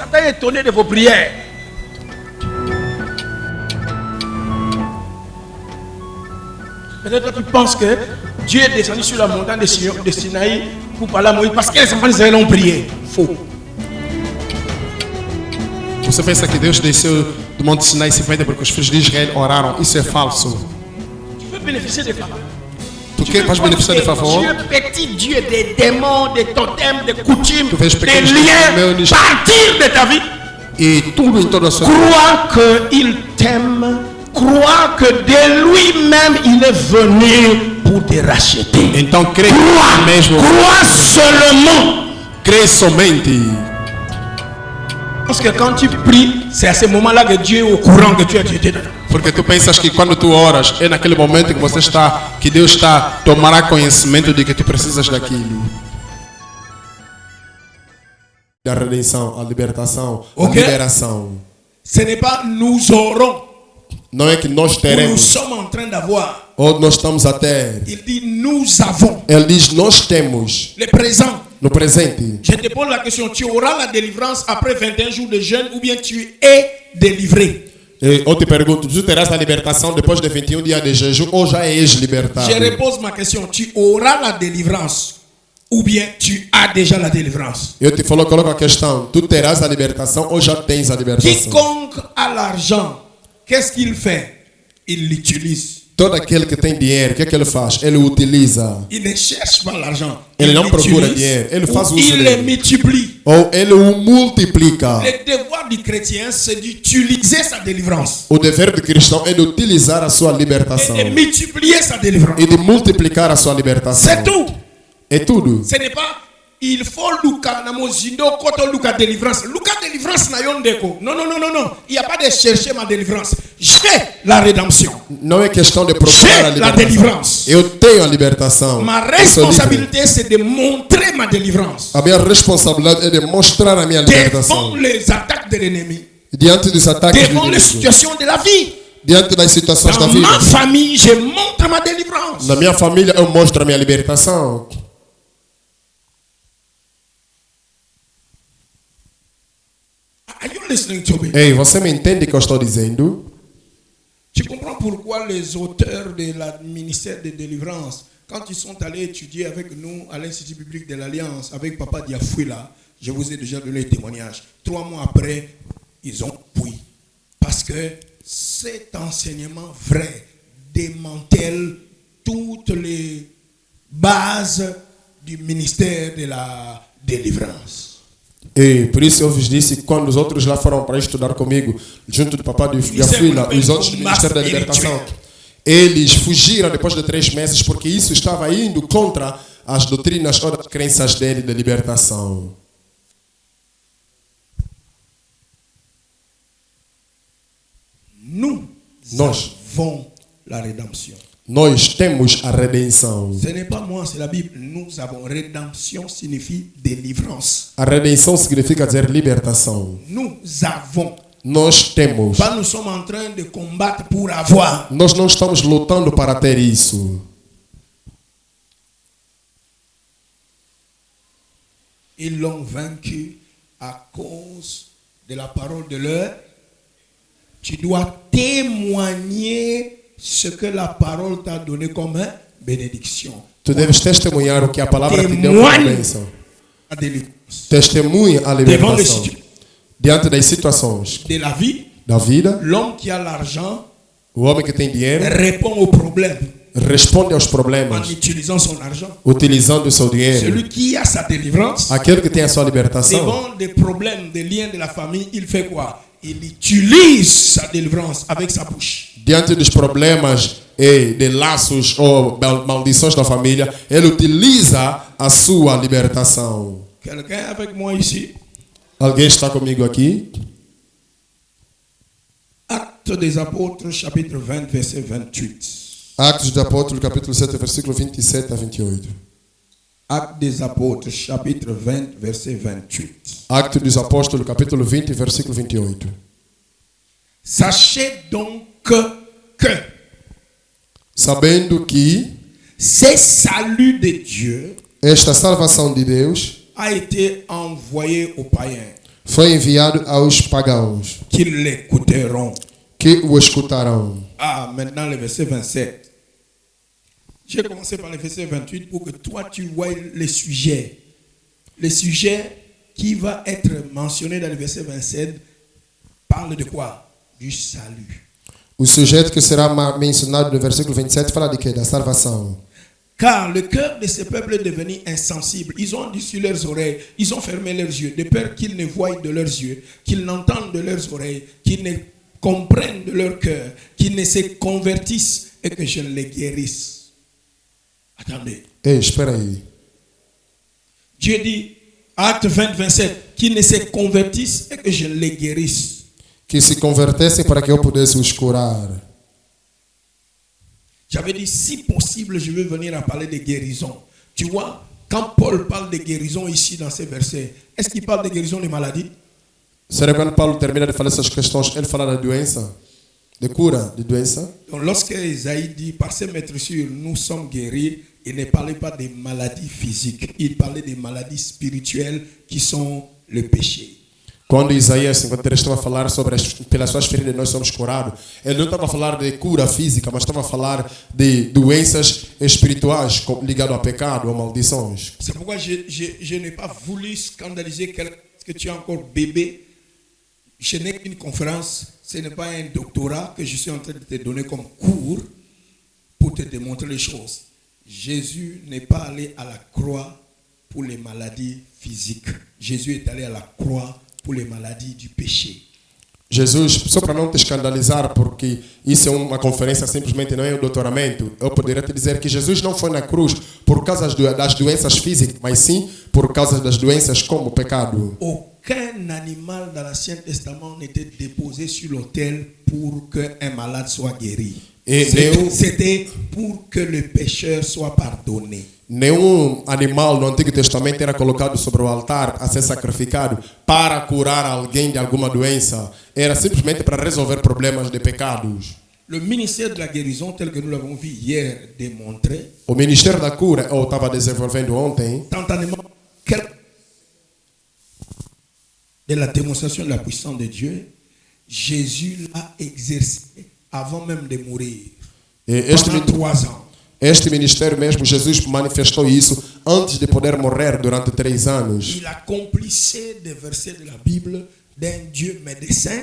Satan est étonné de vos prières. Peut-être que tu penses que Dieu est descendu sur la montagne de Sinaï pour parler à Moïse parce que les enfants d'Israël ont prié. Faux. Você pensa que Deus desceu do Monte Sinai simplesmente porque os filhos de Israel oraram? Isso é falso. Tu veux bénéficier des faveurs. Tu vais bénéficier de favor? Dieu, petit Dieu, des démons, des totems, des coutumes, Tu veux des pequenos liens demônios. partir de ta vie. E tudo em toda a sua vida. Crois qu'il t'aime. Crois que de lui-même il est venu pour te racheter. Então crê mesmo. Crois seulement. Crê somente. Parce que quand tu pries, c'est à ce moment-là que Dieu est au courant que tu as été dedans. Porque tu pensas que quando tu oras, é naquele momento que você está, que Deus está, tomará conhecimento de que tu precisas daquilo. Da redenção, a libertação, Ok. a liberação. Ce n'est pas nous aurons. Não é que nós Nous teremos, sommes en train d'avoir. ou nós estamos a ter. Il dit nous avons. Ele diz, nós temos, Le présent. no presente. Je te pose la question, tu auras la délivrance après 21 jours de jeûne ou bien tu es délivré? Eu te pergunto, tu terás a libertação depois de 21 dias de jejum ou já és libertado? Je repose ma question, tu auras la délivrance ou bien tu as déjà la délivrance? Eu te coloco a questão, tu terás a libertação ou já tens a libertação? Quiconque a l'argent, qu'est-ce qu'il fait? Il l'utilise. Todo aquele que tem dinheiro, o que é que ele faz? Ele utiliza. Il ne cherche pas l'argent. Ele não procura l'utilise. dinheiro, ele faz Ou uso il le dele. multiplie. Ou ele o multiplica. Le devoir du chrétien, c'est d'utiliser sa délivrance. O dever do cristão é de utilizar a sua libertação Et de multiplier sa délivrance. e de multiplicar a sua libertação. C'est tout. É tudo. Ce n'est pas il faut Luca namozindo koto Luca délivrance. Luca délivrance na yondeko. Non non non non non. Il n'y a pas de chercher ma délivrance. J'ai la rédemption. Não é questão de procurar a J'ai la libertação. délivrance. Eu tenho a libertação. Ma Eu sou livre. responsabilité c'est de montrer ma délivrance A minha responsabilidade é de mostrar a minha libertação devant les attaques de l'ennemi, diante dos ataques do devant les inimigo, situations de la vie. diante das situações da Dans vida. ma famille, je montre ma délivrance. Na minha família eu mostro a minha libertação. Are you listening to me? Ei, você me entende o que eu estou dizendo? Tu comprends pourquoi les auteurs de la ministère de délivrance, quand ils sont allés étudier avec nous à l'Institut biblique de l'Alliance, avec Papa Diafouila, je vous ai déjà donné le témoignage. 3 mois après, ils ont pris. Parce que cet enseignement vrai démantèle toutes les bases du ministère de la délivrance. E por isso eu vos disse que quando os outros lá foram para estudar comigo, junto do papai da filha, os outros do Ministério da Libertação, eles fugiram depois de 3 meses porque isso estava indo contra as doutrinas ou as crenças dele de libertação. Nós avons la rédemption. Nós temos a redenção. Ce n'est pas moi, c'est la Bible. Nous avons rédemption signifie délivrance. A redenção significa dizer libertação. Nous avons. Nós temos. Pas nous sommes en train de combattre pour avoir. Nós não estamos lutando para ter isso. Ils l'ont vaincu à cause de la parole de leur. Tu dois témoigner ce que la parole t'a donné comme bénédiction. Tu deves testemunhar o que a palavra te deu como bênção. A délivrance. Testemunha a Devant les libertação. situations Diante das situações de la vie, da vida, l'homme qui a l'argent o homem que tem dinheiro répond aux problèmes responde aos en problemas utilisant son argent. utilizando o seu dinheiro. Celui qui a sa délivrance, Aquele que tem a sua libertação, devant des problèmes, des liens de la famille, il fait quoi? Il utilise sa délivrance avec sa bouche. diante dos problemas e de laços ou maldições da família, ele utiliza a sua libertação. Quelqu'un est avec moi ici? Alguém está comigo aqui? Actes des Apôtres, chapitre 20, verset 28. Atos dos Apóstolos, capítulo 7, versículo 27 a 28. Actes des Apôtres, chapitre 20, verset 28. Actos dos Apóstolos, capítulo 20, versículo 28. Sachez donc que Sabendo que ce salut de Dieu esta salvação de Deus a été envoyé aux païens. foi enviado aos pagãos, qui l'écouteront. que o escutarão. Ah, maintenant le verset 27. J'ai commencé par le verset 28 pour que toi tu vois les sujets. Le sujet qui va être mentionné dans le verset 27 parle de quoi? Du salut. O sujeito que será mencionado no versículo 27 fala de quê? Da salvação. Car le cœur de ce peuple est devenu insensible. Ils ont endurci leurs oreilles, ils ont fermé leurs yeux, de peur qu'ils ne voient de leurs yeux, qu'ils n'entendent de leurs oreilles, qu'ils ne comprennent de leur cœur, qu'ils ne se convertissent et que je les guérisse. Attendez. Ei, espera aí. Dieu dit, acte 20, 27, qu'ils ne se convertissent et que je les guérisse. Que se convertessem para que eu pudesse os curar. J'avais dit, si possible, je veux venir à parler de guérison. Tu vois, quand Paul parle de guérison ici dans ces versets, est-ce qu'il parle de guérison des maladies? Será que quando Paulo termina de falar essas questões, ele fala da doença? De cura de doença? Donc lorsque Isaïe dit, par ses maîtressures, nous sommes guéris, il ne parlait pas des maladies physiques, il parlait des maladies spirituelles qui sont le péché. Quando Isaías 53 estava a falar sobre pelas suas feridas nós somos curados, ele não estava a falar de cura física, mas estava a falar de doenças espirituais ligadas ao pecado, a maldições. C'est pourquoi je n'ai pas voulu scandaliser quelqu'un parce que tu es encore bébé. Je n'ai qu'une conférence, ce n'est pas un doctorat que je suis en train de te donner comme cours pour te démontrer les choses. Jésus n'est pas allé à la croix pour les maladies physiques. Jésus est allé à la croix pour les maladies du péché. Jesus, só para não te escandalizar, porque isso é uma conferência, simplesmente não é um doutoramento, eu poderia te dizer que Jesus não foi na cruz por causa das doenças físicas, mas sim por causa das doenças como o pecado. Aucun animal dans l'Ancien Testament n'était déposé sur l'autel pour qu'un malade soit guéri. C'était pour que le pécheur soit pardonné. Nenhum animal no Antigo Testamento era colocado sobre o altar a ser sacrificado para curar alguém de alguma doença. Era simplesmente para resolver problemas de pecados. Le ministère de la guérison, tel que nous l'avons vu hier démontré, O ministério da cura, eu estava desenvolvendo ontem, de la démonstration de la puissance de Dieu, Jésus l'a exercé avant même de mourir. Pendant 3 ans. Este ministério mesmo, Jesus manifestou isso antes de poder morrer durante 3 anos. Il accomplissait des versets de la Bible d'un Dieu médecin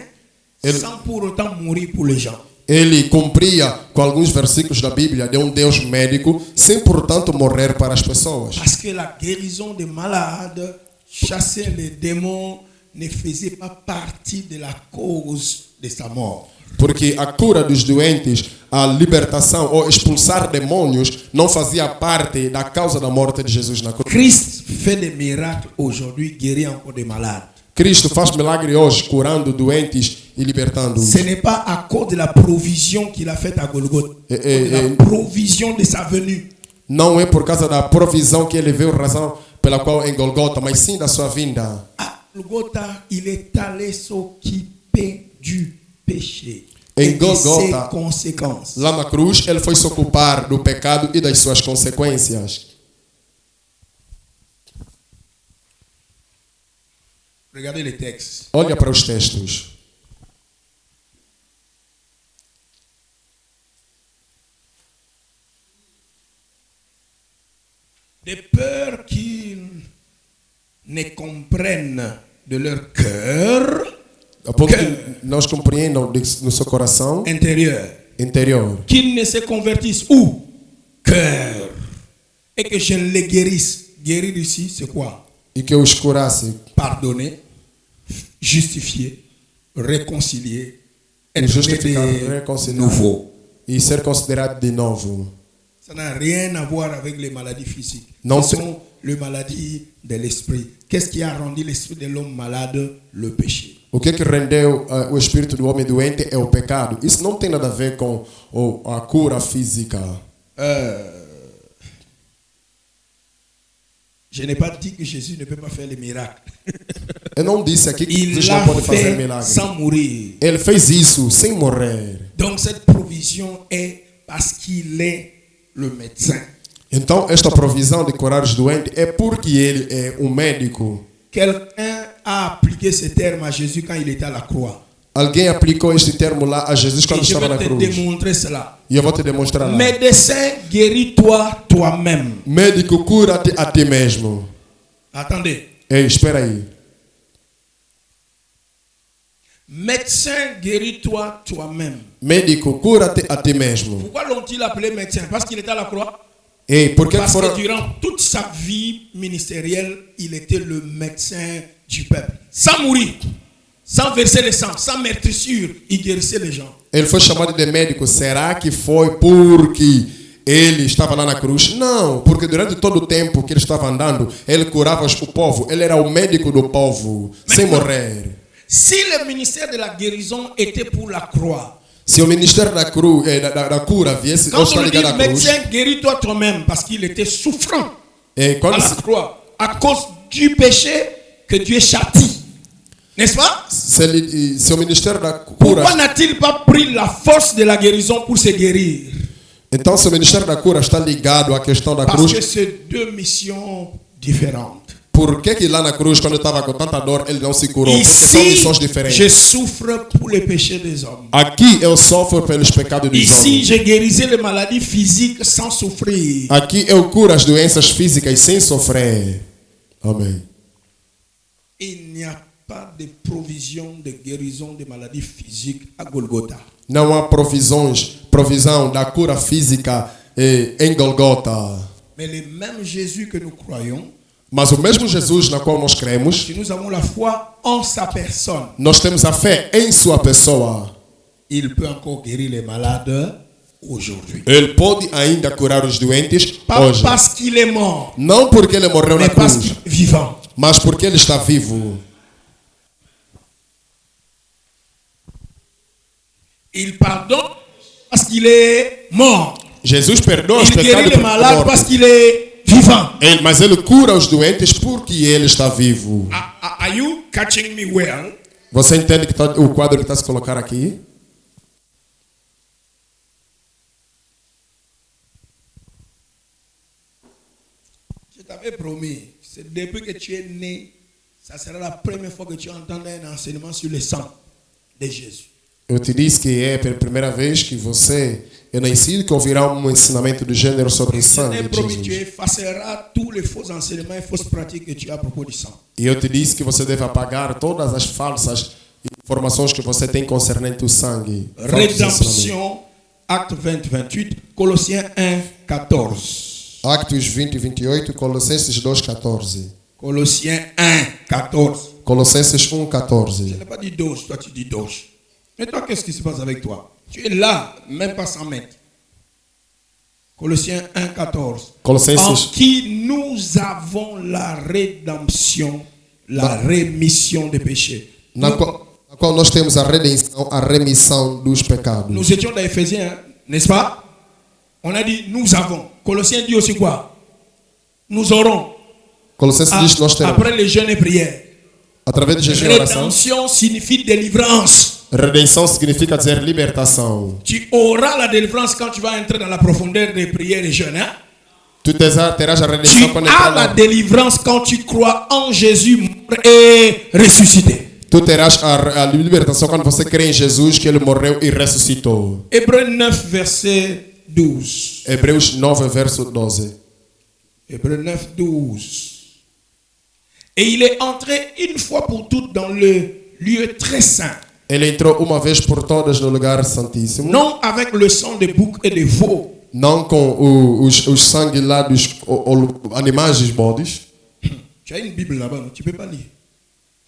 sans pour autant mourir pour les gens. Ele cumpria com alguns versículos da Bíblia de Deus médico, sem portanto morrer para as pessoas. Parce que la guérison des malades, chasser les démons, ne faisait pas partie de la cause de sa mort. Porque a cura dos doentes, a libertação ou expulsar demônios não fazia parte da causa da morte de Jesus na cruz. Christ fait des miracles aujourd'hui, guérit encore des malades. Cristo faz milagre hoje, curando doentes e libertando-os. Ce n'est pas à cause de la provision qu'il a faite à Golgotha, de la provision de sa venue. Não é por causa da provisão que ele veio, razão pela qual em Golgota, mas sim da sua vinda. À Golgotha, il est allé s'occuper du péché. Em Golgota, conséquences. Lá na cruz, ele foi se ocupar do pecado e das suas consequências. Regardez les textes. Olha para os textos. De peur qu'ils ne comprennent de leur cœur. A ponto que nós compreendam no seu coração interior. Qu'ils ne se convertissent où? Cœur. Et que je les guérisse. Guérir ici, c'est quoi? E que os curasse. Pardonner, justifier, réconcilier, être nouveau. E ser considerado de novo. Ça n'a rien à voir avec les maladies physiques. Non, ce sont les maladies de l'esprit. Qu'est-ce qui a rendu l'esprit de l'homme malade? Le péché. O que rendeu o espírito do homem doente é o pecado. Isso não tem nada a ver com a cura física. Je n'ai pas dit que Jésus ne peut pas faire les miracles. Eu não disse aqui que Jesus não pode fazer milagres. Sans mourir. Ele fez isso sem morrer. Donc cette provision est parce qu'il est le médecin. Então esta provisão de curar os doentes é porque ele é um médico. Quelqu'un a appliqué ce terme à Jésus quand il était à la croix. Alguém aplicou este termo lá a Jesus quando Et je estava na vais te cruz. démontrer cela. E eu vou te demonstrar lá. Médecin, guéris-toi toi-même. Médico, cura-te a ti mesmo. Attendez. Ei, espera aí. Médecin, guéris-toi toi-même. Médico, cura-te a ti mesmo. Pourquoi l'ont-ils appelé médecin? Parce qu'il était à la croix. Ei, por que Parce foram... que durant toute sa vie ministérielle, il était le médecin du peuple. Sans mourir, sans verser le sang, sans meurtrissure, il guérissait les gens. Ele foi chamado de médico. Será que foi porque ele estava lá na cruz? Não, porque durante todo o tempo que ele estava andando, ele curava o povo. Ele era o médico do povo, sem morrer. Si le ministère de la guérison était pour la croix, Se o ministério da cura viesse, ou quand está on ligado à dit cruz, médecin, guéris-toi toi-même, parce qu'il était souffrant e à quando la croix, à cause du péché que Dieu châtie. N'est-ce pas? se o ministério da cura, Pourquoi n'a-t-il pas pris la force de la guérison pour se guérir? então se o ministério da cura está ligado à questão da Parce cruz, que c'est deux missions différentes. por que lá na cruz, quando estava com tanta dor, ele não se curou? Porque são Ici, missões diferentes. je souffre pour les péchés des hommes. Aqui eu sofro pelos pecados dos Ici, homens. je guérissais les maladies physiques sans souffrir. Aqui eu curo as doenças físicas sem sofrer. Amém. Il n'y a pas de provision de guérison des maladies physiques à Golgotha. Não há provisão da cura física em Golgota. Mais le même Jésus que nous croyons, Mas o mesmo Jesus na qual nós cremos, si nous avons la foi en sa personne, nós temos a fé em sua pessoa. il peut encore guérir les malades aujourd'hui. Ele pode ainda curar os doentes Pas hoje. parce qu'il est mort, Não porque ele morreu na mais parce cruz, qu'il est vivant. mas porque ele está vivo. Il pardonne parce qu'il est mort. Jesus perdoa os Il guérit pecados les porque malades morre. parce qu'il est vivant. Mas ele cura os doentes porque ele está vivo. Are you catching me well? Você entende que o quadro que está se colocar aqui? Je t'avais promis, c'est depuis que tu es né, ça sera la première fois que tu entends un enseignement sur le sang de Jésus. Eu te disse que é pela primeira vez que você é nascido que ouvirá um ensinamento do gênero sobre o Je sangue t'ai de promis, tu Jesus. effaceras tous les faux enseignements et fausses pratiques que tu as à propos du sang. E eu te disse que você deve apagar todas as falsas informações que você tem concernente o sangue. Falsos ensinamentos. Rédemption, acte 20, 28, Colossiens 1, 14. Actos 20 e 28, Colossenses 2,14. Colossiens 1, 14. Colossenses Je 1,14. n'ai pas dit dose, toi tu dis dose. Mais toi, qu'est-ce qui se passe avec toi? Tu es là, même pas 100 mètres. Colossiens 1, 14. En Colossenses, qui nous avons la rédemption, la rémission des péchés. na qual nós temos a redenção, a remissão dos pecados. Nous étions dans Éphésiens, hein, n'est-ce pas? On a dit nous avons. Colossiens dit aussi quoi? Nous aurons. Colossenses diz que nós teremos, Après les jeûnes et prières. através de jejum e oração, Rédemption signifie délivrance. redenção significa dizer libertação. Tu auras la délivrance quand tu vas entrer dans la profondeur des prières et jeûnes. Hein? Tu terás a Tu redenção quando as entrar la na... délivrance quand tu crois en Jésus mort et ressuscité. Tu terás a libertação quando você crê em Jesus, que ele morreu e ressuscitou. Hébreux 9, verset 12. Hebreus 9, verso 12. Hébreux 9, 12. Et il est entré une fois pour toutes dans le lieu très saint. Ele entrou uma vez por todas no lugar santíssimo. Non avec le sang de bouc et de veau. Não com os sangue lá dos animais dos bodes. Tu as une Bible là-bas, non? Tu ne peux pas lire.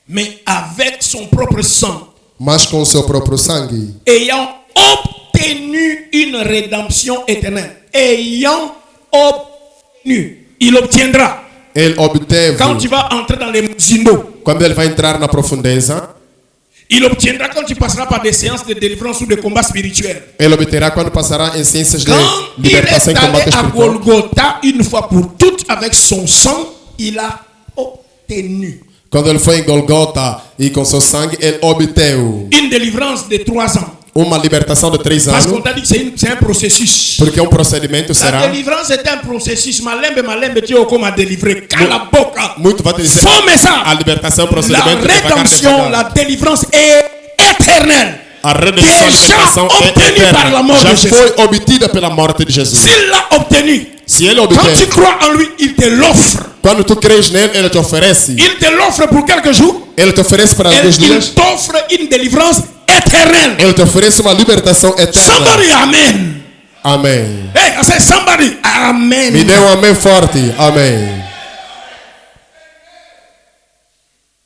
Mais avec son propre sang. Mas com o seu próprio sangue. Ayant obtenu une rédemption éternelle. Ayant obtenu. Il obtiendra. Ele obteve. Quand tu vas entrer dans les Mzindo. Quando ele vai entrar na profundeza. Il obtiendra quand tu passeras par des séances de délivrance ou de combat spirituel. Ele obterá quando passará em ciências de Quand il libertação est e allé combate à espiritual. Golgotha une fois pour toutes avec son sang, il a obtenu Quando ele foi em Golgota e com seu sangue, ele obteve une délivrance de 3 ans. Uma libertação de 3 Parce qu'on anos. t'a dit que c'est un processus. Porque um procedimento La será. délivrance est un processus. Malembe, Dieu comme a délivré. Cala boca. Muito vai te dizer. Fome ça. A libertação é um La procedimento rédemption, la délivrance est éternelle. A redenção, a libertação é eterna. Já foi obtida pela morte de Jesus. S'il l'a obtenu, Se ele quand tu obtém, crois en lui, il te l'offre. quando tu crês nele, ele te oferece. Il te l'offre pour quelques jours. Ele te oferece para Et alguns il dias. t'offre une délivrance éternelle. Ele te oferece uma libertação eterna. Somebody, amen. Amém. Hey, I said somebody, amen. Me dê um amém forte. Amém.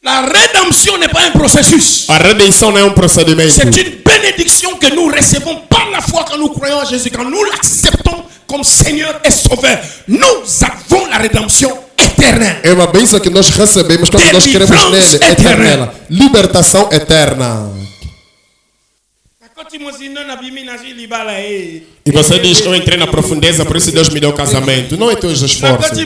La rédemption n'est pas un processus. A redenção não é um procedimento. C'est une bénédiction que nous recevons par la foi quand nous croyons en Jésus, quand nous l'acceptons comme Seigneur et Sauveur. Nous avons la rédemption éternelle. É uma bênção que nós recebemos quando nós queremos nele. Eterna. Libertação eterna. E você diz, eu entrei na profundeza, por isso Deus me deu casamento. Não é teus esforços.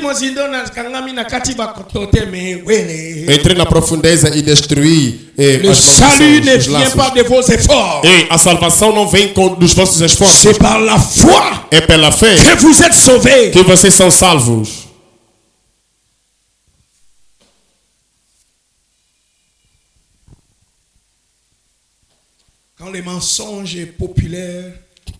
Eu entrei na profundeza e destruí Le salut ne vient pas de vos efforts. E a salvação não vem dos vossos esforços. C'est par la foi É pela fé que vous êtes sauvés. que vocês são salvos. Quand les mensonges est populaire,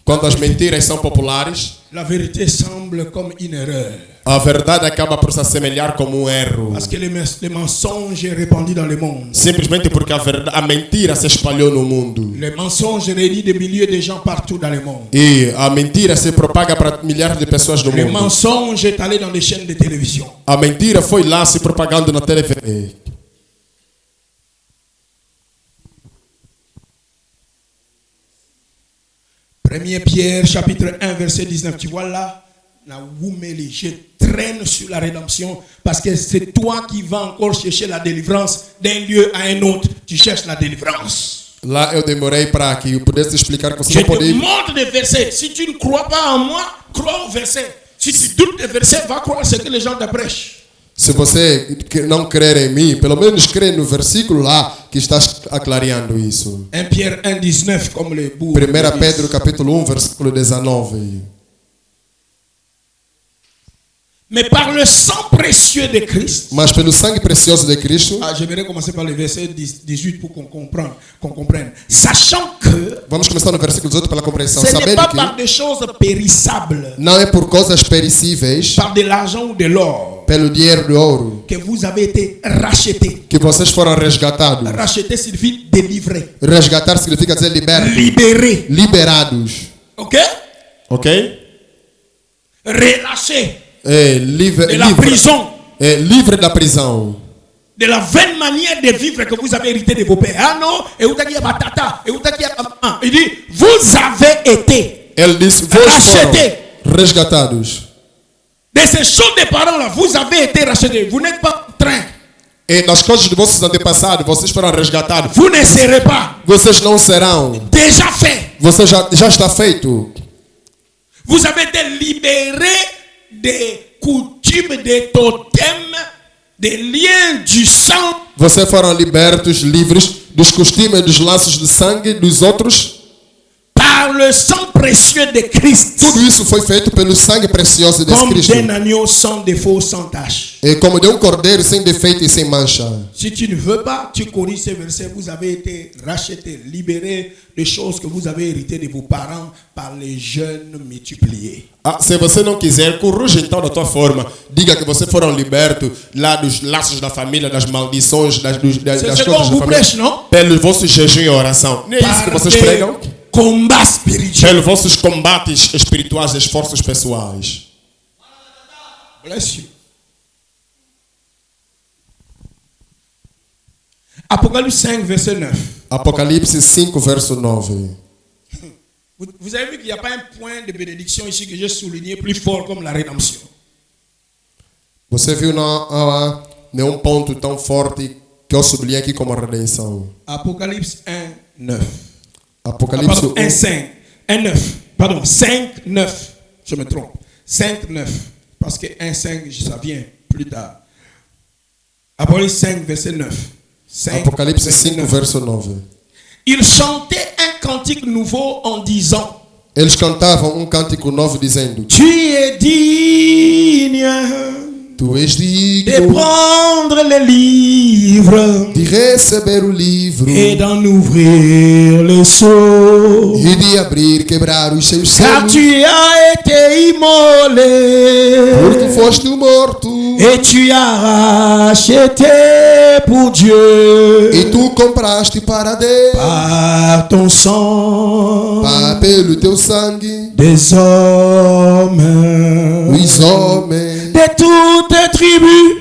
quando as mentiras são populares, la vérité semble comme une erreur. A verdade acaba por se assemelhar como um erro. Parce que les mensonges est répandu dans le monde. Simplesmente porque a mentira se espalhou no mundo. Les mensonges réunissent des milliers de gens partout dans le monde. E a mentira se propaga para milhares de pessoas no Le mundo. mensonge est allé dans des chaînes de télévision. A mentira foi lá se propagando na televisão. 1 Pierre chapitre 1 verset 19, tu vois là, je traîne sur la rédemption parce que c'est toi qui vas encore chercher la délivrance d'un lieu à un autre. Tu cherches la délivrance. Lá eu demorei para que eu pudesse explicar que você Je não pode te montre des versets. Si tu ne crois pas en moi, crois au verset. Si tu doutes des versets, va croire ce que les gens te prêchent. Se você não crer em mim, pelo menos crê no versículo lá que está aclareando isso. 1 Pierre 1,19 comme le bourg. 1 Pedro capítulo 1 versículo 19. Mais par le sang précieux de Christ. Mas pelo sangue precioso de Cristo. J'aimerais commencer par le verset 18 pour qu'on comprenne. Sachant que. Vamos começar no versículo 18 pela compreensão. Ce n'est pas Que par des choses périssables. Não é por coisas perecíveis. Par de l'argent ou de l'or. Pelo dinheiro de ouro. Que vous avez été rachetés. Que vocês foram resgatados. Racheter signifie délivrer. Resgatar significa dizer liberto. Libérer. Liberados. Ok? Ok? Relâcher. De la prison. Livre da prisão. De la vaine manière de vivre que vous avez hérité de vos pères. Ah non, il dit, vous avez été Ele disse, rachetés. Resgatados. De ces choses des parents là, vous avez été rachetés. Vous n'êtes pas en train. E nas coisas de vossos antepassados, vocês foram resgatados. Vous ne serez pas. Vocês não serão. Déjà fait. Você já está feito. Vous avez été libérés des coutumes, des totems, des liens du sang. Vocês foram libertos, livres dos costumes, dos laços de sangue dos outros. Par le sang précieux de Christ. Tudo isso foi feito pelo sangue precioso de Cristo. Comme d'un agneau sans défaut, sans tache. É como de cordeiro sem defeito e sem mancha. Si tu ne veux pas, tu corriges ces versets. Vous avez été rachetés, libérés des choses que vous avez héritées de vos parents par les jeûnes multipliés. Se você não quiser, corrija então da tua forma. Diga que vocês foram libertos lá dos laços da família, das maldições, das coisas da família. Prêche, não? Pelo vosso jejum e oração. Não é isso que vocês pregam? Combat spirituel. Pelos vossos combates espirituais, esforços pessoais. Bless you. Apocalypse 5, verset 9. Apocalipse 5, verso 9. Vous avez vu qu'il n'y a pas un point de bénédiction ici que j'ai souligné plus fort comme la rédemption. Você viu não há nenhum ponto tão forte que eu sublinhei aqui como a redenção. Apocalypse 1, 9. Apocalipse 1, 5. 1, 9. Pardon, 5, 9. Je me trompe. 5, 9. Parce que 1, 5, ça vient plus tard. Apocalypse 5, verset 9. 5, Apocalipse 5, verso 9. Ils chantaient un cantique nouveau en disant, Eles cantavam cântico novo dizendo: tu es digne Tu és de digno prendre le livre de receber o livro et d'en ouvrir les sceaux. e de abrir, quebrar os seus Car selos. tu as été immolé Porque foste morto et tu as racheté pour Dieu e tu compraste para Deus par ton sang pelo teu sangue des hommes os homens de toutes tribus,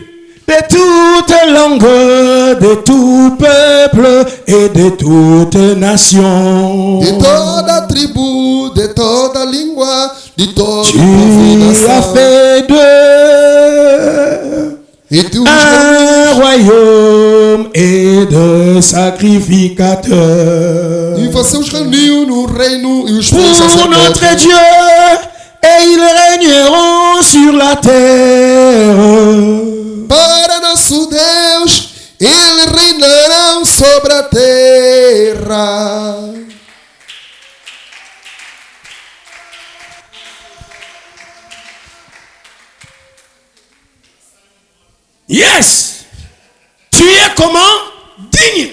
de toutes langues, de tout peuple et de toute nation. de toda tribo, de toda língua, de todo Tu povo e as nação. fait d'eux E tu os un royaume et de sacrificateurs. e você os reuniu no reino e os fez Pour notre sacerdotes Dieu, et ils régneront sur la terre. para nosso Deus. Eles reinarão sobre a terra. Yes! Tu es comment? Digne.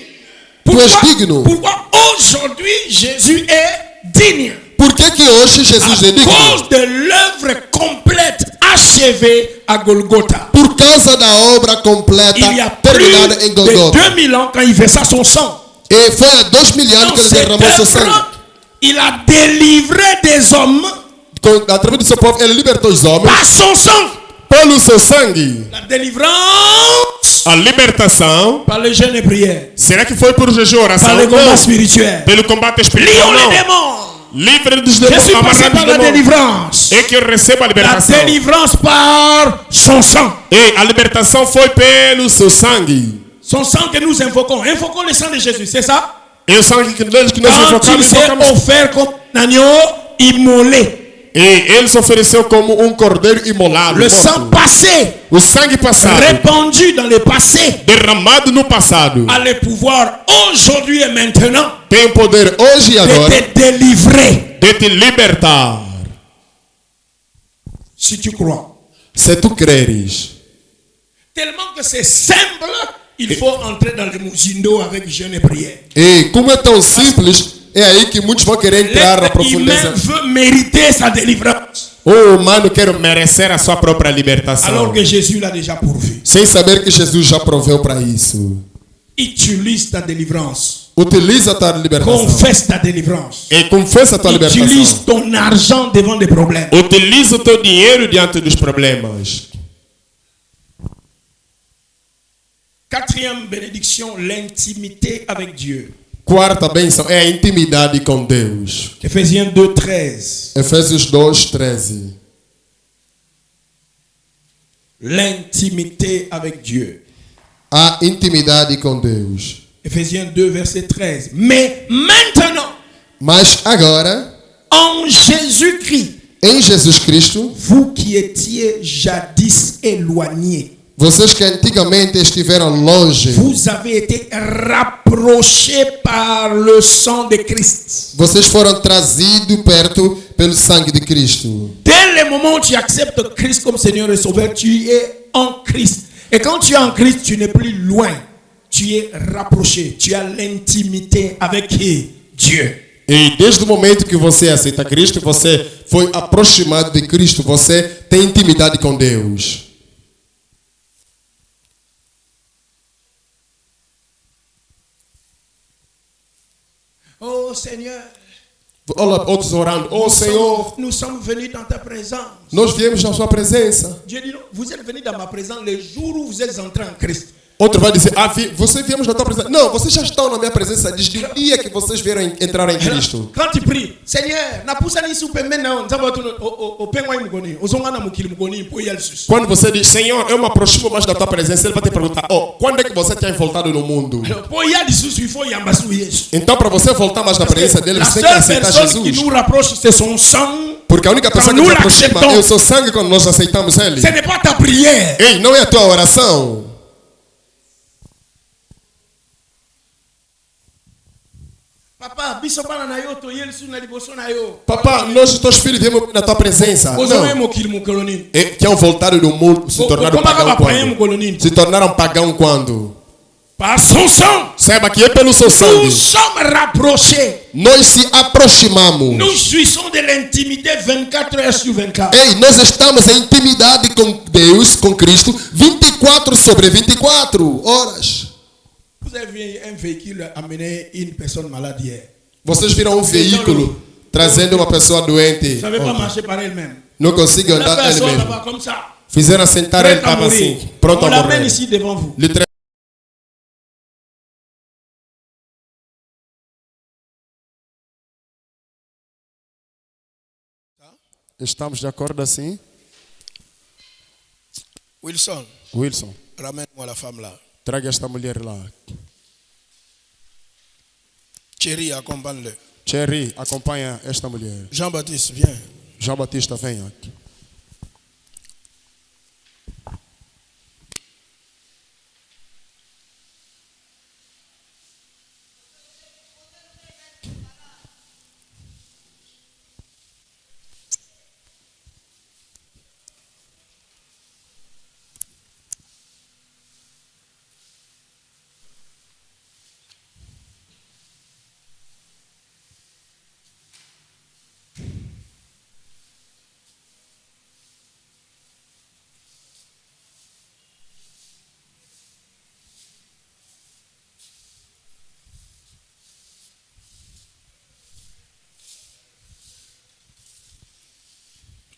Tu és digno. Pourquoi aujourd'hui Jésus est digne? Por que que hoje Jesus é À digno? cause de l'œuvre complète achevée à Golgotha. Por causa da obra completa Il y a plus terminada em de Golgotha. 2000 ans quand il versa son sang. E foi há 2000 anos Dans que ele cette derramou seu sangue. œuvre, il a délivré des hommes Através do seu povo, ele libertou os homens par son sang. pelo seu sangue. La délivrance A libertação, par le jeûne et prière. será que foi por jejum e oração? Par le combat Não. spirituel. Pelo combate espiritual, Lions les não. démons. Livre dos Je demônios, suis passé amarrado par dos la demônios. délivrance. É que eu recebo a La libertação. délivrance par son sang. E a libertação foi pelo seu sangue. Son sang que nous invoquons. Invoquons le sang de Jésus, c'est ça? E o sangue que nós Quand invocamos, il s'est offert comme un agneau immolé. E ele se ofereceu como cordeiro imolado. Le morto. sang passé, O sangue passado, répandu dans le passé, derramado no passado, a le pouvoir aujourd'hui et maintenant Tem o poder hoje e agora de te délivrer. de te libertar. Si tu crois. se tu creres. Tellement que c'est simple, il faut entrer dans le Musindo avec jeûne et prière. E como é tão simples, é aí que muitos vão querer entrar na L'être humain profundeza. veut mériter sa délivrance. O humano quer Merecer a sua própria libertação. Alors que Jésus l'a déjà pourvu. sem saber que Jesus já proveu para isso. Utilise ta délivrance. Utiliza a tua libertação. Confesse ta délivrance. E Confessa a tua Utilise libertação. ton argent devant des problèmes. utiliza o teu dinheiro diante dos problemas. Quatrième bénédiction, l'intimité avec Dieu. Quarta bênção é a intimidade com Deus. Éphésiens 2:13. Efésios 2:13. L'intimité avec Dieu. A intimidade com Deus. Éphésiens 2, verset 13. Mais maintenant, Mas agora, en Jésus-Christ, em Jesus Cristo, vous qui étiez jadis éloignés, vocês que antigamente estiveram longe, vous avez été rapprochés par le sang de Christ. vocês foram trazidos perto pelo sangue de Cristo. Dès le moment où tu acceptes Christ comme Seigneur et Sauveur, tu es en Christ. Et quand tu es en Christ, tu n'es plus loin. Tu es rapproché. Tu as l'intimité avec Dieu. E desde o momento que você aceita Cristo, você foi aproximado de Cristo, você tem intimidade com Deus. Oh Seigneur, Olha, outros orando, oh Senhor, nous sommes venus dans ta présence. nós viemos na sua presença. Dieu dit, non, vous êtes venus dans ma présence le jour où vous êtes entrés en Christ. Outro vai dizer, você viemos na tua presença. Não, vocês já estão na minha presença desde o dia que vocês vieram entrar em Cristo. Quand tu pries, Seigneur, na poussa ni super maintenant, nous avons au pengwa mugoni, ozonga na mukili mugoni, po yalsus. Quando você diz, Senhor, eu me aproximo mais da tua presença, ele vai te perguntar, quando é que você tem voltado no mundo? Po yalsus, il faut yambasu yesu. Então, para você voltar mais na presença dele, La você tem que seule aceitar personne qui Jesus. nous rapproche, c'est son sang. Porque a única pessoa que Quand nos nous aproxima l'acceptons. é o seu sangue quando nós aceitamos ele. Ce n'est pas ta prière. Ei, não é a tua oração. Papa, biso bana na yo to yeli suna liboso na yo. Papá, nós, os teus filhos, viemos na tua presença. Não. E que é voltado do mundo, se tornaram pagão quando? Se tornaram pagão quando? Par son sang. Saiba que é pelo seu sangue. Nous sommes rapprochés. Nós se aproximamos. Nous jouissons de l'intimité 24 heures sur 24. Ei, nós estamos em intimidade com Deus, com Cristo, 24 sobre 24 horas. Vous avez vu un véhicule amener une personne malade hier. Vocês viram veículo trazendo uma pessoa doente. Ça ne veut pas marcher par elle-même. Não consegue andar ele mesmo. Comme ça. Fizeram sentar ele, estava assim, pronto a morrer. On l'amène ici devant vous. Estamos de acordo assim? Wilson, ramène-moi la femme là. Traga esta mulher lá. Thierry, accompagne-le. Thierry, acompanha esta mulher. Jean-Baptiste, viens. Jean-Baptiste, vem aqui.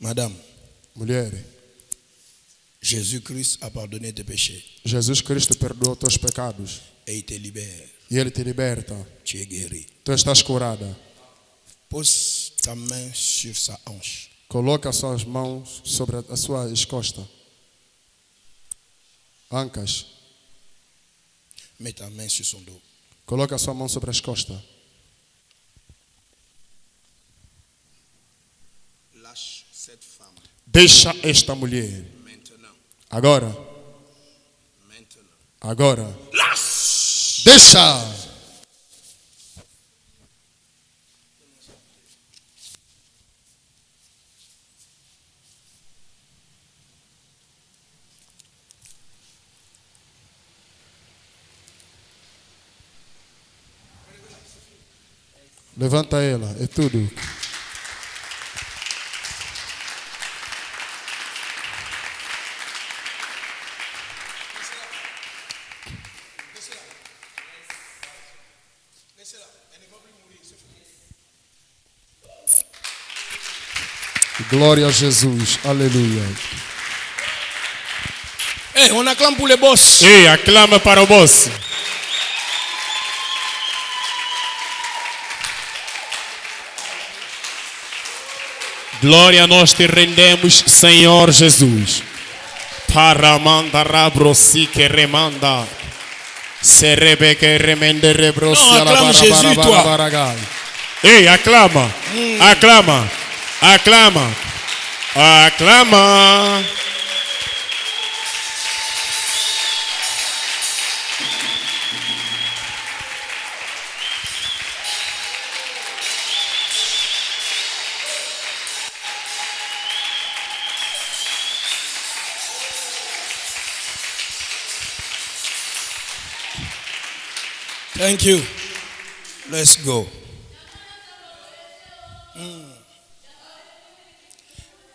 Madame, mulher, Jésus-Christ a pardonné tes péchés. Jesus Cristo perdoou teus pecados. Et il te libère. E Ele te liberta. Tu es guéri. Tu estás curada. Pose ta main sur sa hanche. Coloca as suas mãos sobre a sua costa. Ancas. Mets ta main sur son dos. Coloca a sua mão sobre as costas. Lâche cette femme. Deixa esta mulher. Maintenant. Agora. Maintenant. Agora. Lâche. Deixa. Levanta ela, é tudo. Glória a Jesus, aleluia. Hey, on acclame pour le boss. Ei, aclama para o boss. Glória, nós te rendemos, Senhor Jesus. Paramanda rabrosi que remanda. Serebe que remende rebrosi. Non, acclame Jésus, toi. Ei, aclama. Aclama. Aclama. Aclama. Thank you. Let's go.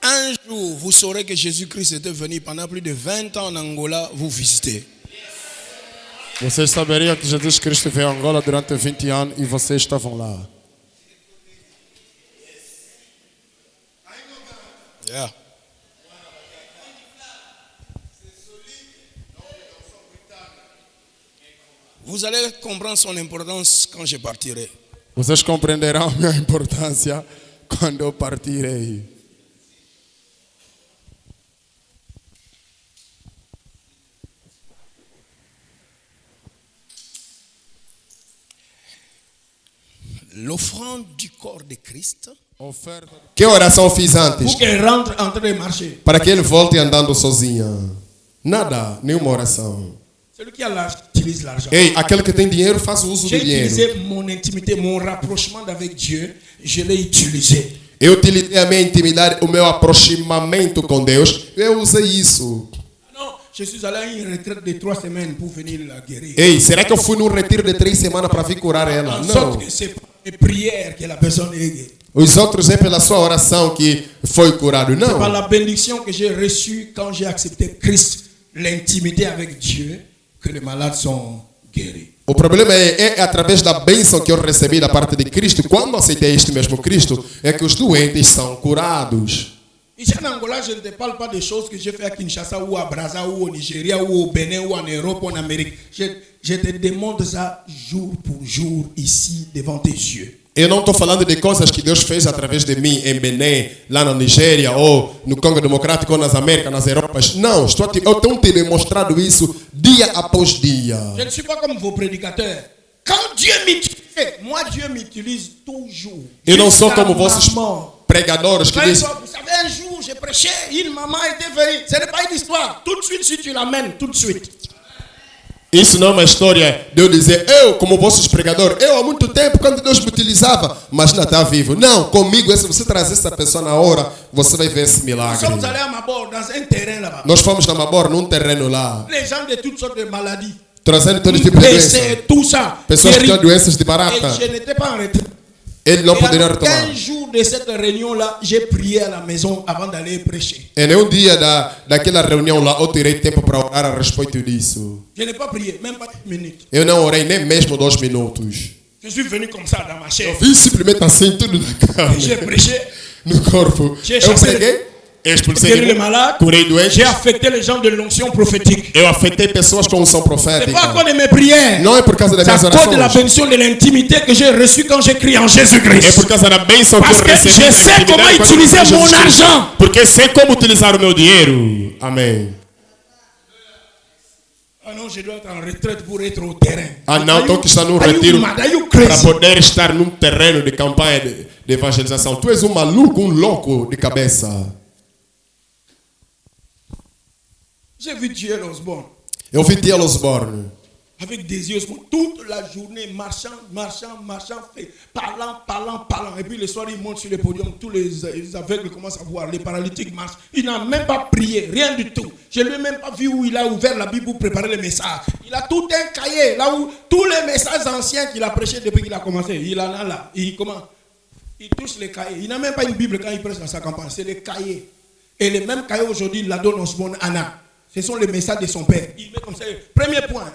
Un jour, vous saurez que Jésus-Christ était venu pendant plus de 20 ans en Angola vous visiter. Vocês saberiam que Jesus Cristo veio a Angola durante 20 anos e vocês estavam lá. Yeah. Vous allez comprendre son importance quand je partirai. Vocês compreenderão a minha importância quando eu partirei. L'offrande du corps de Christ. Que oração fiz antes? Pour qu'elle rentre en train de marcher. Para que ele volte andando sozinha. Nada, nenhuma oração. Celui qui a l'article utilise l'argent. Ei, aquele que tem dinheiro faz o uso J'ai do dinheiro. utilisé mon intimité, mon rapprochement avec Dieu. Je l'ai utilisé. Eu utilizei a minha intimidade, o meu aproximamento com Deus. Eu usei isso. Non, je suis allé à une retraite de 3 semaines pour venir la guérir. Ei, será que eu fui num retiro de 3 semanas para vir curar ela? En Não. sorte que c'est par les prières que la personne est guérie. Os outros é pela sua oração que foi curado. C'est par Não. la bénédiction que j'ai reçue quand j'ai accepté Christ, l'intimité avec Dieu, que les malades sont guéris. O problema é através da bênção que eu recebi da parte de Cristo. Quando aceitei este mesmo Cristo, é que os doentes são curados. Ici en Angola, je ne te parle pas des choses que j'ai fait à Kinshasa ou à Brazza ou au Nigeria ou au Bénin ou en Europe ou en Amérique. Je te demande ça jour pour jour ici devant tes yeux. Eu não estou falando de coisas que Deus fez através de mim em Benin, lá na Nigéria, ou no Congo Democrático, ou nas Américas, nas Europas. Não, eu tenho te demonstrado isso dia após dia. Je ne suis pas comme vos prédicateurs. Quand Dieu m'utilise, moi Dieu m'utilise toujours. Eu não sou Jusqu'à como ma vossos mort. pregadores que Quand dizem. vous savez, un jour, j'ai prêché, une maman était venue. Ce n'est pas une histoire. Tout de suite, si tu l'amènes, tout de suite. Isso não é uma história de eu dizer, eu como vossos pregadores, eu há muito tempo, quando Deus me utilizava, mas ainda está vivo. Não, comigo, se você trazer essa pessoa na hora, você vai ver esse Nous milagre. sommes allés à Mabor, dans un terrain là-bas. Nós fomos na Mabor, num terreno lá, Les gens de toutes sortes de maladies. trazendo todo tipo de doença. PC, tout ça. Pessoas que guéris. têm doenças de Et barata. je n'étais pas en retraite. Ele não Et poderia alors, retomar. 15 jours de cette réunion-là, j'ai prié à la maison avant d'aller prêcher. E nenhum dia daquela reunião lá eu tirei tempo para orar a respeito disso. Je n'ai pas prié, même pas 10 minutes. Eu não orei nem mesmo 2 minutos. Je suis venu comme ça dans ma chair. Eu vim simplesmente assim, tudo na Et j'ai carne, prêché. no corpo. J'ai Eu chassé preguei, expulsei guéri les demônios, malades. curei doentes. J'ai affecté les gens de l'onction prophétique. Eu afetei pessoas com unção C'est profética. pas à cause de mes prières. Não é por causa das C'est à minhas cause de la orações. bénédiction de l'intimité que j'ai reçue quand j'ai crié en É Jésus-Christ. por causa da bênção que Parce eu que recebi. je na sais intimidade comment quando eu utiliser conheci mon Jesus Cristo. argent. Porque sei como utilizar o meu dinheiro. Amém. Ah non, je dois être en retraite pour être au terrain. Ah não, Are tenho you- que estar num are you retiro mad? Are you para crazy? poder estar num terreno de campanha de evangelização. Tu és um maluco, um louco de cabeça. J'ai vu Dieu Osborne Eu vi T.L. Osborne. avec des yeux toute la journée, marchant, parlant. Et puis le soir, il monte sur le podium. Tous les aveugles commencent à voir. Les paralytiques marchent. Il n'a même pas prié, rien du tout. Je ne l'ai même pas vu où il a ouvert la Bible pour préparer les messages. Il a tout un cahier, là où tous les messages anciens qu'il a prêchés depuis qu'il a commencé. Il en a là. Il touche les cahiers. Il n'a même pas une Bible quand il prêche dans sa campagne. C'est les cahiers. Et les mêmes cahiers aujourd'hui, il la donne Osborne Anna. Ce sont les messages de son père. Il met comme ça. Premier point.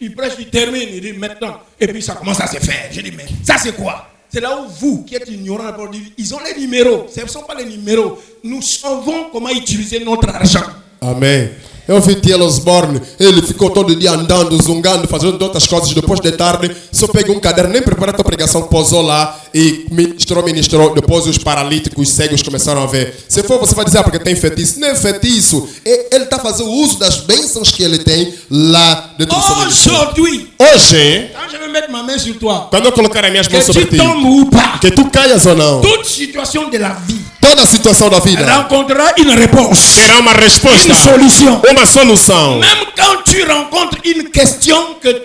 Il prêche, il termine, il dit maintenant. Et puis ça commence à se faire. Je dis, mais ça c'est quoi? C'est là où vous, qui êtes ignorants, ils ont les numéros. Ce ne sont pas les numéros. Nous savons comment utiliser notre argent. Amém. Eu vi T.L. Osborne, ele ficou todo dia andando, zungando, fazendo outras coisas. Depois de tarde, só pegou um caderno, nem preparou a pregação, posou lá e ministrou. Depois os paralíticos, os cegos começaram a ver. Se for, você vai dizer, porque tem feitiço. Nem feitiço. Ele está fazendo uso das bênçãos que ele tem lá dentro do seu ministério. Aujourd'hui, Hoje, quand je vais mettre ma main sur toi, quando eu colocar as minhas mãos que sobre tu ti, tombes ou pas, que tu caias ou não, toute situation de la vie toda a situação da vida rencontrera une réponse, terá uma resposta, une solution. uma solução. Même quand tu rencontres une question que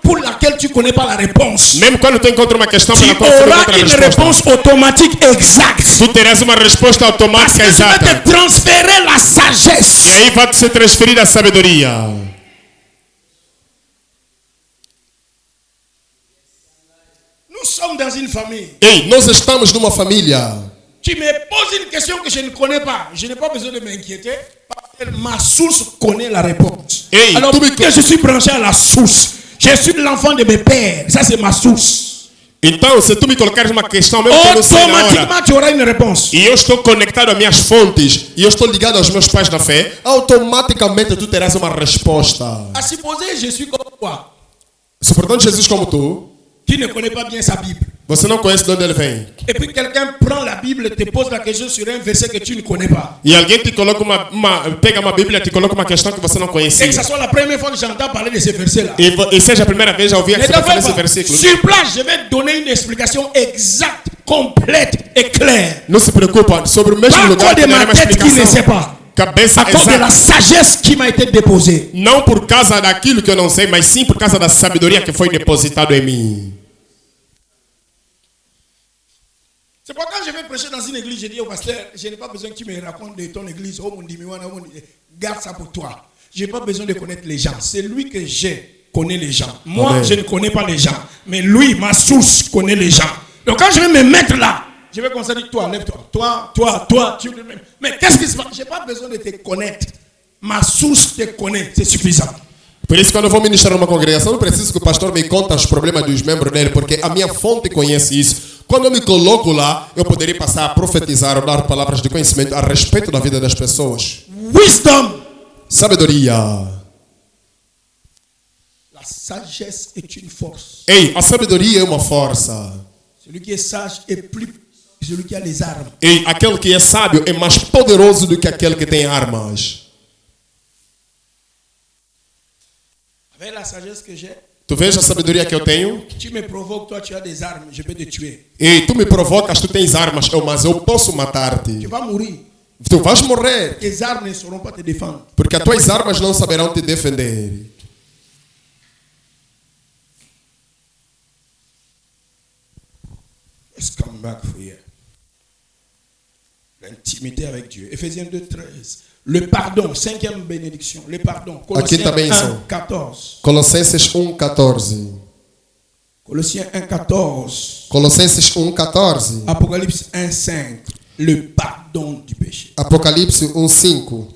pour laquelle tu ne connais pas la réponse, Mesmo quando tu encontra uma questão tu pela qual tu não auras encontra a une resposta, réponse automatique exacte. tu terás uma resposta Parce automática que tu vas exata. te transférer la E sagesse. aí vai ser transferida a sabedoria. Nous sommes dans une famille. Ei, nós estamos numa família. Tu me poses une question que je ne connais pas. Je n'ai pas besoin de m'inquiéter parce que ma source connaît la réponse. Hey, alors que je suis branché à la source. Je suis l'enfant de mes pères. Ça, c'est ma source. Então, se tu me colocares uma questão, mesmo que eu não sei na hora, Automatiquement, tu auras une réponse. e eu estou conectado às minhas fontes, e eu estou ligado aos meus pais na fé, automaticamente tu terás uma resposta. À supposer, je suis comme toi, Se portanto Jesus como tu, qui ne connaît pas bien sa Bible. você não conhece de onde ele vem. Et puis quelqu'un prend la Bible et te pose la question sur un verset que tu ne connais pas. E alguém te coloca pega uma Bíblia e te coloca uma questão que você não Et conhecia. que ce soit la première fois que j'entends parler de ce verset-là. E seja a primeira vez a ouvir Ne você falar t'en esse fais pas. versículo. Sur place, je vais donner une explication exacte, complète et claire. Não se preocupa, sobre o mesmo Pas lugar quoi de que darei ma uma tête qui ne sait explicação. pas. cabeça À cause de la exata. sagesse qui m'a été déposée. Não por causa daquilo que eu não sei, mas sim por causa da sabedoria que foi depositada em mim. C'est pourquoi quand je vais prêcher dans une église, je dis au pasteur, je n'ai pas besoin que tu me racontes de ton église. Oh mon Dieu, garde ça pour toi. Je n'ai pas besoin de connaître les gens. C'est lui que j'ai connaît les gens. Moi, Amen. je ne connais pas les gens. Mais lui, ma source, connaît les gens. Donc quand je vais me mettre là, je vais commencer à dire, toi, lève-toi. Toi. Mais qu'est-ce qui se passe? Je n'ai pas besoin de te connaître. Ma source te connaît. C'est suffisant. Por isso, quando eu vou ministrar numa congregação, não preciso que o pastor me conte os problemas dos membros dele, porque a minha fonte conhece isso. Quando eu me coloco lá, eu poderia passar a profetizar ou dar palavras de conhecimento a respeito da vida das pessoas. Wisdom. Sabedoria. La sagesse est une force. Ei, a sabedoria é uma força. Celui qui est sage est plus que celui qui a les armes. Ei, aquele que é sábio é mais poderoso do que aquele que tem armas. Avec la sagesse que j'ai, Tu vês a sabedoria que eu tenho? tu me provoques, toi tu as des armes, je peux te tuer. Ei, tu me provocas, tu tens armas, mas eu posso matar-te. Tu vas mourir. Tu vais morrer, Tes armes ne sauront pas te défendre. porque as tuas armas não saberão te defender. Let's come back for here. L'intimité avec Dieu. Éphésiens 2:13. Le pardon, cinquième bénédiction. Le pardon. Colossiens quinta bênção. 1:14. Colossenses 1:14. Colossiens 1:14. Colossenses 1:14. Apocalypse 1:5. Le pardon du péché. Apocalipse 1:5.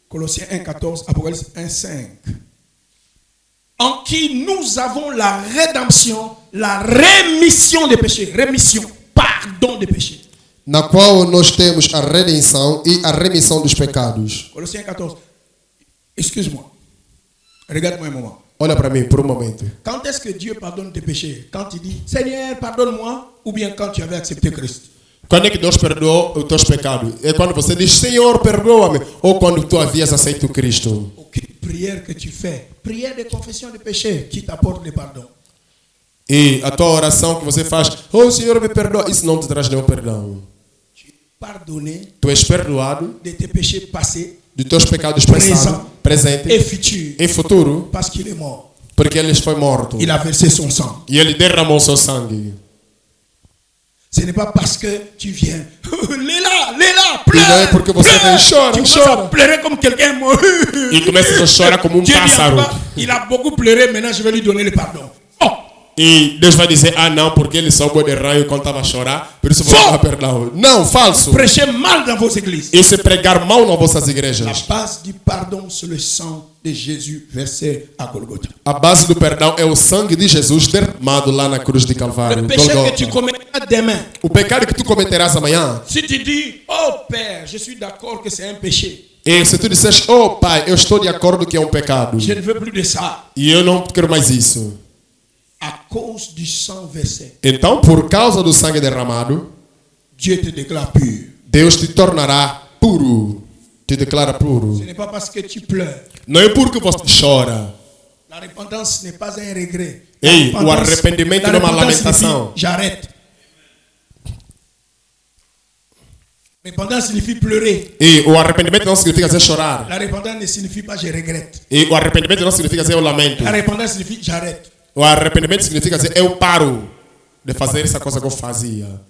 Colossiens 1:14. Apocalypse 1:5. En qui nous avons la rédemption, la rémission des péchés. Rémission, pardon des péchés. Na qual nós temos a redenção e a remissão dos pecados. Colossiens 14. Excuse-moi. Regarde-moi un moment. Olha para mim por um momento. Quand est-ce que Dieu pardonne tes péchés? Quand il dit, Seigneur, pardonne-moi, ou bien quand tu avais accepté Christ? Quando é que Deus perdoa os teus pecados? É quando você diz, Senhor, perdoa-me. Ou quando tu havias aceito Cristo. Aucune prière que tu fais, prière de confession de péché, qui t'apporte le pardon. E a tua oração que você faz, oh Senhor, me perdoa. Isso não te traz nenhum perdão. Pardonné Tu és perdoado de tes péchés passés dos teus pecados passados, presente et futurs, e futuro, parce qu'il est mort. porque ele foi morto. Il a versé son sang. E ele derramou seu sangue. Ce n'est pas parce que tu viens, Léla, E pleure, não é porque você vem, chora, tu commences chora. à pleurer comme quelqu'un mort. E começa a chorar como Dieu dit, pássaro. il a beaucoup pleuré, maintenant je vais lui donner le pardon. Oh, E Deus vai dizer, ah não, porque ele soube de raio quando estava a chorar, por isso vou dar perdão. Não, falso. prêchez mal dans vos églises. Isso é pregar mal nas vossas La igrejas. base du pardon, c'est le sang de Jésus versé à Golgotha. A base do perdão é o sangue de Jesus derramado lá na cruz de Calvário. Le péché que Golgotha. tu commettras demain, O pecado que tu cometerás amanhã, si tu dis, oh Père, je suis d'accord que c'est un péché, e se tu disseres, oh Pai, eu estou de acordo que é um pecado, je ne veux plus de ça, e eu não quero mais isso. à cause du sang versé, Então, por causa do sangue derramado, Dieu te déclare pur. Deus te tornará puro, te declara puro. Ce n'est pas parce que tu pleures. Não é porque você chora. La repentance n'est pas un regret. Ei, La o arrependimento la não é uma repentance lamentação. signifie, j'arrête. Repentance signifie pleurer. E o arrependimento não significa dizer chorar. La repentance ne signifie pas je regrette. E o arrependimento não significa dizer eu lamento. La repentance signifie j'arrête. O arrependimento significa dizer eu paro de fazer essa coisa que eu fazia.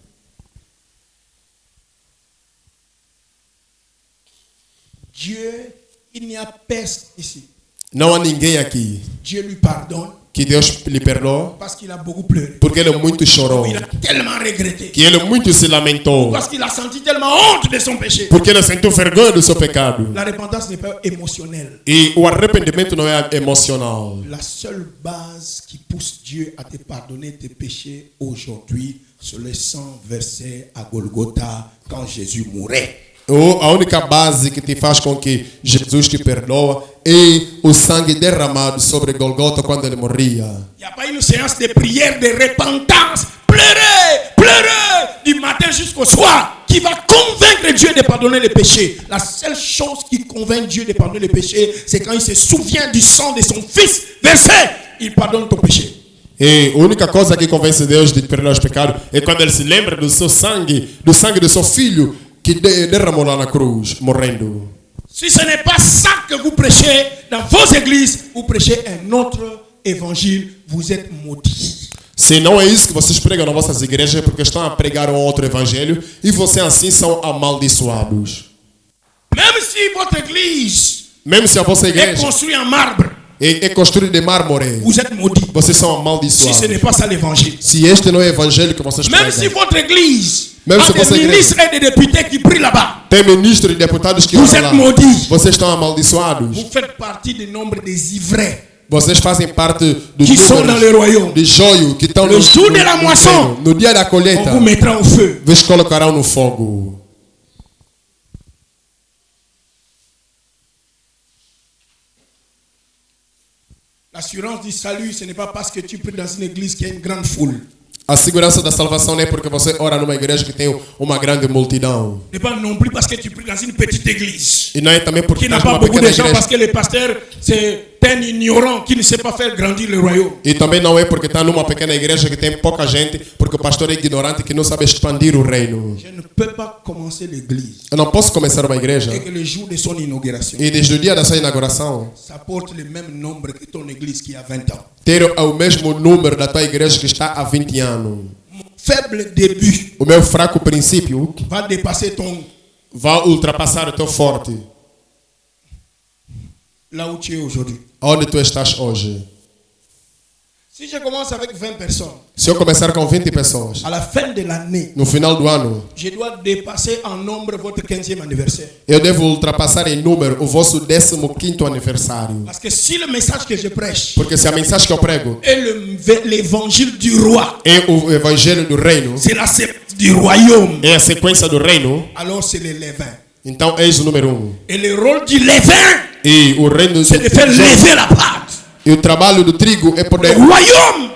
Dieu, il n'y a personne ici. Não há ninguém aqui Dieu lui pardonne que Deus lhe perdoa parce qu'il a beaucoup pleuré. porque ele muito chorou. Il a tellement regretté. Que ele muito se lamentou. Parce qu'il a senti tellement honte de son péché. Porque ele sentiu vergonha do seu pecado. La repentance n'est pas émotionnelle. E o arrependimento não é emocional. La seule base qui pousse Dieu à te pardonner tes péchés aujourd'hui, c'est le sang versé à Golgotha quand Jésus mourait. Ou a única base que te faz com que Jesus te perdoa é o sangue derramado sobre Golgotha quando ele morria. Il n'y a pas une séance de prière, de repentance. Pleurez, pleurez du matin jusqu'au soir qui va convaincre Dieu de pardonner les péchés. La seule chose qui convainc Dieu de pardonner les péchés, c'est quand il se souvient du sang de son fils versé. Il pardonne ton péché. E a única coisa que convence Deus de perdoar os pecados é quando ele se lembra do seu sangue do seu filho que derramou lá na cruz, morrendo. Si ce n'est pas ça que vous prêchez dans vos églises, vous prêchez un autre évangile, vous êtes maudits. Se não é isso que vocês pregam nas vossas igrejas, porque estão a pregar um outro evangelho e vocês assim são amaldiçoados. Même si votre église Mesmo se a vossa est igreja construite en marbre, é construída de mármore, vous êtes maudits. vocês são Si ce amaldiçoados. n'est pas ça l'évangile. Se este não é o evangelho que vocês Même si pregam, votre église Même a si votre des église- ministres et des députés qui prient là-bas, tem ministros e deputados que vous oram êtes lá, maudits. vocês estão amaldiçoados. Vous faites partie du nombre des ivraies Vocês fazem parte dos qui sont dans le royaume. de joio que estão Le jour de la moisson, no dia da On colheita. vous mettra au feu. Vos colocarão no fogo. L'assurance du salut, ce n'est pas parce que tu pries dans une église qui a une grande foule. A segurança da salvação não é porque você ora numa igreja que tem uma grande multidão. Ce n'est pas non plus parce que tu pries dans une petite église E não é também porque qui n'a estás pas numa beaucoup pequena de gens igreja. parce que le pasteur c'est un ignorant qui ne sait pas faire grandir le royaume. E também não é porque está numa pequena igreja que tem pouca gente, porque o pastor é ignorante que não sabe expandir o reino. Je ne peux pas commencer l'église Eu não posso começar uma igreja et que le jour de son inauguration, e desde o dia da sua inauguração ça porte le même nombre que ton église qui a 20 ans. ter o mesmo número da tua igreja que está há 20 anos. Mon faible début O meu fraco princípio va dépasser ton vai ultrapassar o teu forte. là où tu es aujourd'hui. Onde tu estás hoje? Si je commence avec 20 personnes, Se eu começar com 20 pessoas, à la fin de l'année, no final do ano, je dois dépasser en nombre votre 15e anniversaire. eu devo ultrapassar em número o vosso 15º aniversário. Parce que si le message que je prêche Porque se a mensagem que eu prego est l'évangile du roi, é o evangelho do reino, c'est la séquence du royaume, é a sequência do reino, alors c'est le levain. então eis o número 1. Et le rôle du levain, E o reino c'est de faire lever la pâte. e o trabalho do trigo é Le poder, royaume,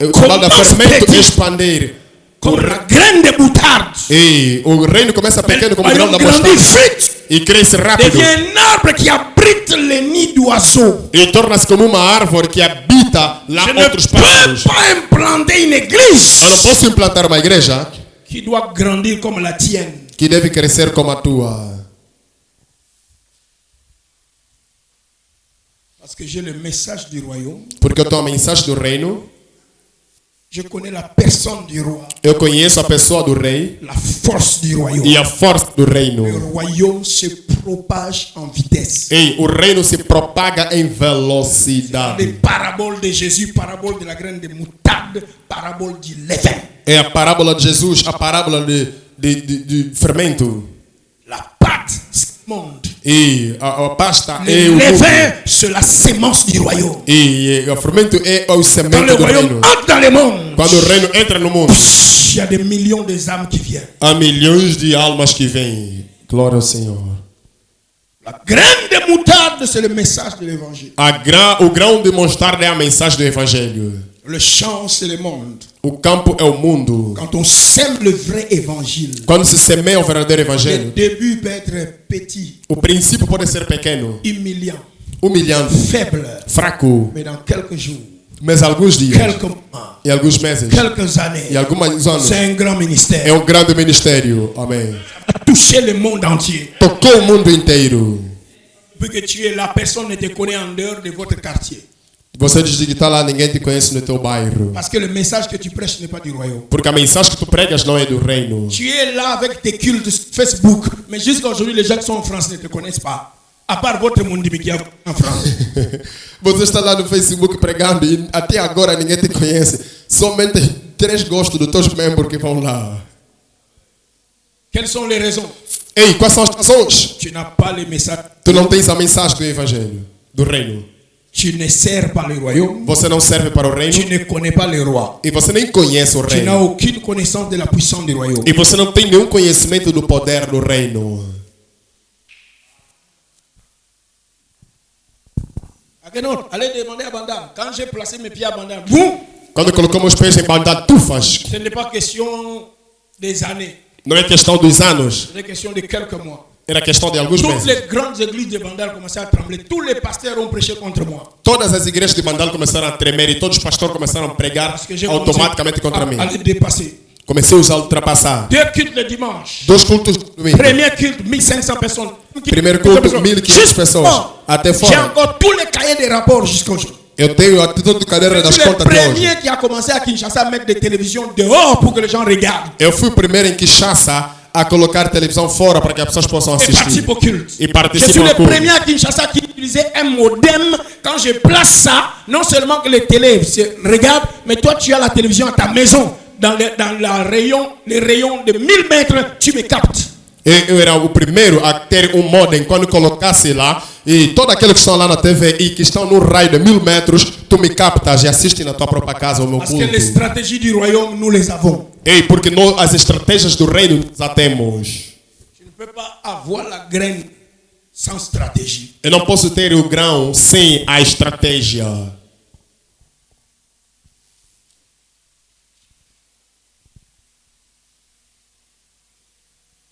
o trabalho da Commence fermento petit. é expandir. comme la graine de moutarde, E o reino começa le pequeno como o grão royaume da grandit mostarda vite, e cresce rápido devient un arbre qui abrite les nids d'oiseaux. e torna-se como uma árvore que habita lá Je ne outros peux pássaros. pas implanter une Eu não église posso implantar uma igreja qui doit grandir comme la tienne. que deve crescer como a tua. Parce que j'ai le message du royaume, Porque eu tenho a mensagem do reino, je connais la personne du roi, eu conheço a pessoa do rei la force du royaume. e a força do reino. Le royaume se propage en vitesse. Ei, o reino se propaga em Les velocidade. paraboles de Jésus, parabole de la graine de moutarde, parabole du levain. É a parábola de Jesus, a parábola de fermento. La pâte monte. E a pasta é Le o mundo. levain, c'est la sémence du royaume. E o fermento é o Quand le semente do royaume reino. entre dans le monde, Quando o reino entra no mundo, il y a des millions d'âmes qui viennent. há milhões de almas que vêm. Glória ao Senhor. La graine de moutarde, c'est le message de l'évangile. O grão de mostarda é a mensagem do evangelho. Le champ, c'est le monde. O campo é o mundo. Quand on sème le vrai évangile, Quando se semeia o verdadeiro le evangelho, début peut être petit, o princípio pode ser pequeno, humiliant, humilhante, faible. fraco, Mais dans quelques jours, mas alguns dias quelques mois, e alguns meses quelques années, e alguns anos c'est un grand é ministère. um grande ministério. Amém. Toucher le monde entier. Tocou o mundo inteiro. Depuis que tu es là, personne ne te connaît en dehors de votre quartier. Você diz que está lá, ninguém te conhece no teu bairro. Parce que le message que tu prêches n'est pas du royaume. Porque a mensagem que tu pregas não é do reino. Tu es là avec tes cultes Facebook, mais jusqu'à aujourd'hui, les gens qui sont en France ne te connaissent pas. À part votre monde qui est en France. Você está lá no Facebook pregando e até agora ninguém te conhece. Somente 3 gostos dos teus membros que vão lá. Quelles sont les raisons? Ei, quais são as razões? Tu n'as pas le message. Tu não tens a mensagem do evangelho, do reino. Tu ne sers pas le royaume. Você não serve para o Tu reino ne connais pas le roi. e você nem conhece o Tu n'as reino. aucune connaissance de la puissance du royaume. E você não tem nenhum conhecimento do poder do reino. Akenon, allez demander à Bandam. Quand j'ai placé mes pieds à Bandam, boum, Quando colocamos os pés em bandada, tu faz. ce n'est pas question des années. Não é questão dos anos, C'est question de quelques mois. era questão de alguns Toutes meses. les grandes églises de Bandal commençaient à trembler. Tous les pasteurs ont prêché contre moi. Todas as igrejas de Bandal começaram a tremer e todos os pastores começaram a pregar Parce que j'ai automaticamente contra mim. à les dépasser. Comecei a ultrapassar. 2 cultes le dimanche. 2 cultos de domingo. Premier culte, 1500 personnes. Primeiro culto, 1.500 pessoas. Até J'ai fora. encore tous les cahiers de rapports jusqu'à aujourd'hui. Eu tenho até todo o caderno Je das suis le contas até hoje. premier qui a commencé à Kinshasa à mettre des télévisions dehors pour que les gens regardent. Eu fui o primeiro em Kinshasa a colocar televisão fora para que as pessoas possam Et assistir. participe au culte. E Je participe suis ao le culto. premier à Kinshasa qui utilisait un modem. Quand je place ça, non seulement que les télés regardent, mais toi tu as la télévision à ta maison. Dans les rayons de 1000 mètres, tu me captes. Eu era o primeiro a ter um modem quando colocasse lá e todos aqueles que estão lá na TV e que estão no raio de 1000 metros, tu me captas e assiste na tua própria casa o meu Parce que les culto. stratégies du royaume, nous les avons. Ei, porque nós, as estratégias do reino já temos. Je ne peux pas avoir la graine sans stratégie. Eu não posso ter o grão sem a estratégia.